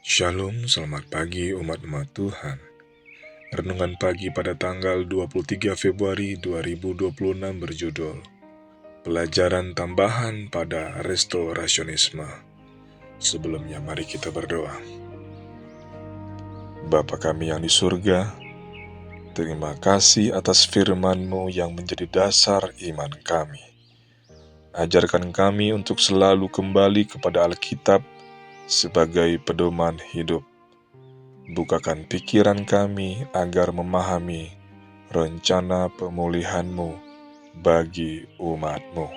Shalom, selamat pagi umat-umat Tuhan. Renungan pagi pada tanggal 23 Februari 2026 berjudul Pelajaran Tambahan pada Restorasionisme. Sebelumnya mari kita berdoa. Bapa kami yang di surga, terima kasih atas firman-Mu yang menjadi dasar iman kami. Ajarkan kami untuk selalu kembali kepada Alkitab sebagai pedoman hidup. Bukakan pikiran kami agar memahami rencana pemulihan-Mu bagi umat-Mu.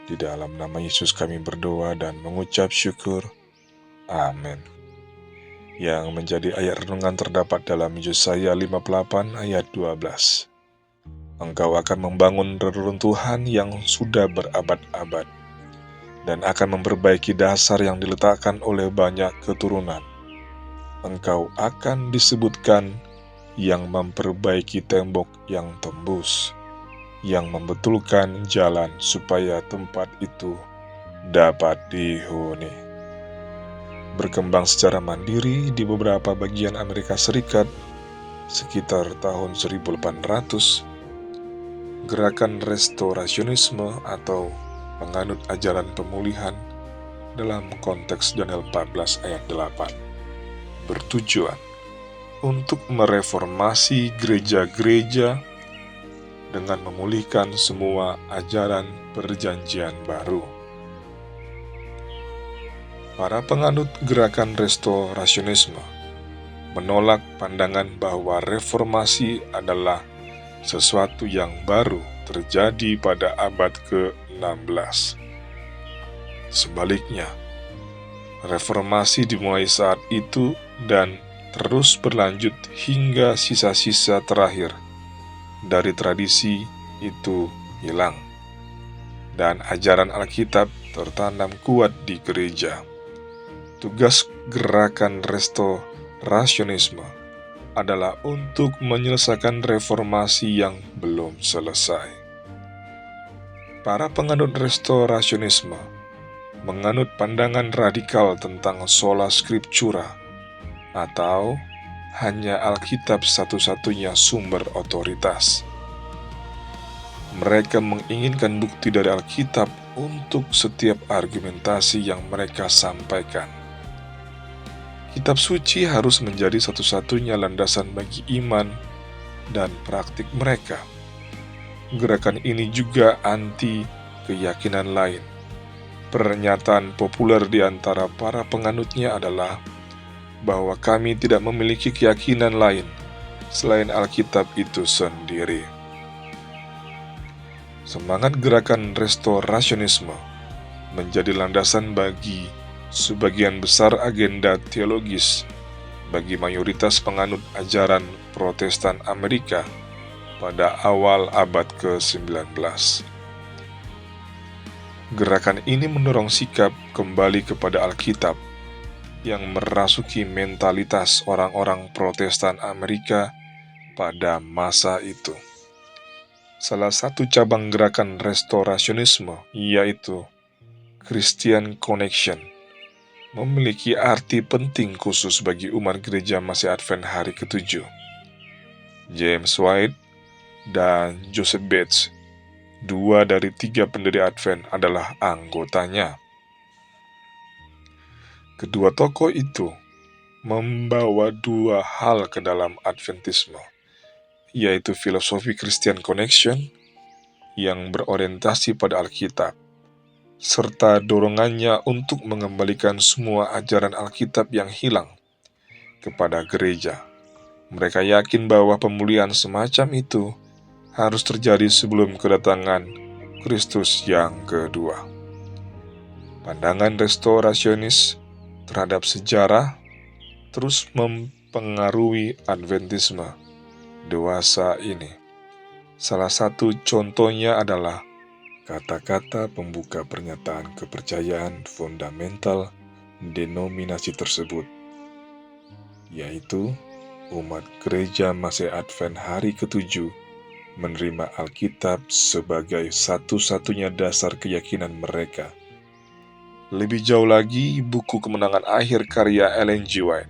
Di dalam nama Yesus kami berdoa dan mengucap syukur. Amin. Yang menjadi ayat renungan terdapat dalam Yesaya 58 ayat 12. Engkau akan membangun reruntuhan yang sudah berabad-abad dan akan memperbaiki dasar yang diletakkan oleh banyak keturunan. Engkau akan disebutkan yang memperbaiki tembok yang tembus, yang membetulkan jalan supaya tempat itu dapat dihuni. Berkembang secara mandiri di beberapa bagian Amerika Serikat sekitar tahun 1800, gerakan restorasionisme atau penganut ajaran pemulihan dalam konteks Daniel 14 ayat 8 bertujuan untuk mereformasi gereja-gereja dengan memulihkan semua ajaran perjanjian baru. Para penganut gerakan restorasionisme menolak pandangan bahwa reformasi adalah sesuatu yang baru terjadi pada abad ke-16. Sebaliknya, reformasi dimulai saat itu dan terus berlanjut hingga sisa-sisa terakhir dari tradisi itu hilang, dan ajaran Alkitab tertanam kuat di gereja. Tugas gerakan restorasionisme adalah untuk menyelesaikan reformasi yang belum selesai. Para penganut restorasionisme menganut pandangan radikal tentang sola scriptura, atau hanya Alkitab satu-satunya sumber otoritas. Mereka menginginkan bukti dari Alkitab untuk setiap argumentasi yang mereka sampaikan. Kitab suci harus menjadi satu-satunya landasan bagi iman dan praktik mereka. Gerakan ini juga anti keyakinan lain. Pernyataan populer di antara para penganutnya adalah bahwa kami tidak memiliki keyakinan lain selain Alkitab itu sendiri. Semangat gerakan restorasionisme menjadi landasan bagi sebagian besar agenda teologis bagi mayoritas penganut ajaran Protestan Amerika pada awal abad ke-19. Gerakan ini mendorong sikap kembali kepada Alkitab yang merasuki mentalitas orang-orang Protestan Amerika pada masa itu. Salah satu cabang gerakan restorasionisme, yaitu Christian Connection, memiliki arti penting khusus bagi umat gereja Masih Advent hari ke-7. James White dan Joseph Bates, 2 dari 3 pendiri Advent, adalah anggotanya. Kedua tokoh itu membawa 2 hal ke dalam Adventisme, yaitu filosofi Christian Connection yang berorientasi pada Alkitab, serta dorongannya untuk mengembalikan semua ajaran Alkitab yang hilang kepada gereja. Mereka yakin bahwa pemulihan semacam itu harus terjadi sebelum kedatangan Kristus yang kedua. Pandangan restorasionis terhadap sejarah terus mempengaruhi Adventisme dewasa ini. Salah satu contohnya adalah kata-kata pembuka pernyataan kepercayaan fundamental denominasi tersebut, yaitu umat gereja Masih Advent hari ke-7 menerima Alkitab sebagai satu-satunya dasar keyakinan mereka. Lebih jauh lagi, buku Kemenangan Akhir karya Ellen G. White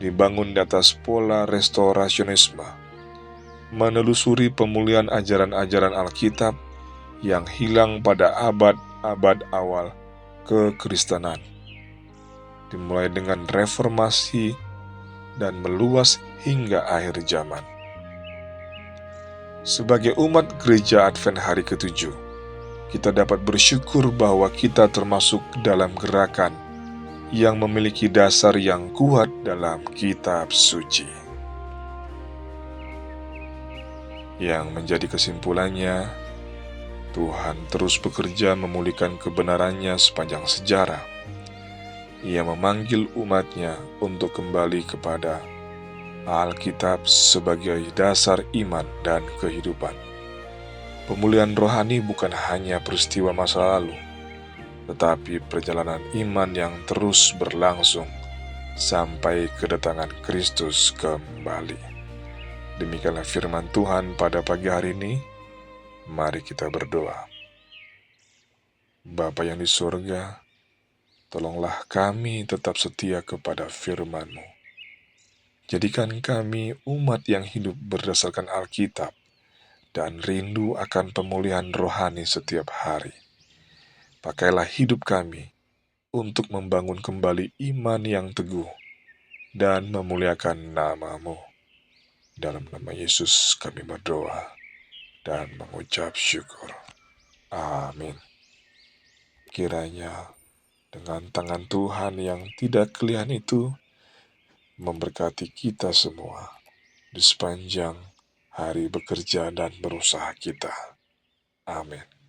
dibangun di atas pola restorasionisme, menelusuri pemulihan ajaran-ajaran Alkitab yang hilang pada abad-abad awal kekristenan, dimulai dengan reformasi dan meluas hingga akhir zaman. Sebagai umat gereja Advent hari ke-7, kita dapat bersyukur bahwa kita termasuk dalam gerakan yang memiliki dasar yang kuat dalam kitab suci. Yang menjadi kesimpulannya, Tuhan terus bekerja memulihkan kebenarannya sepanjang sejarah. Ia memanggil umatnya untuk kembali kepada Alkitab sebagai dasar iman dan kehidupan. Pemulihan rohani bukan hanya peristiwa masa lalu, tetapi perjalanan iman yang terus berlangsung sampai kedatangan Kristus kembali. Demikianlah firman Tuhan pada pagi hari ini. Mari kita berdoa. Bapa yang di surga, tolonglah kami tetap setia kepada firman-Mu. Jadikan kami umat yang hidup berdasarkan Alkitab dan rindu akan pemulihan rohani setiap hari. Pakailah hidup kami untuk membangun kembali iman yang teguh dan memuliakan nama-Mu. Dalam nama Yesus kami berdoa dan mengucap syukur. Amin. Kiranya dengan tangan Tuhan yang tidak kelihatan itu memberkati kita semua di sepanjang hari bekerja dan berusaha kita. Amin.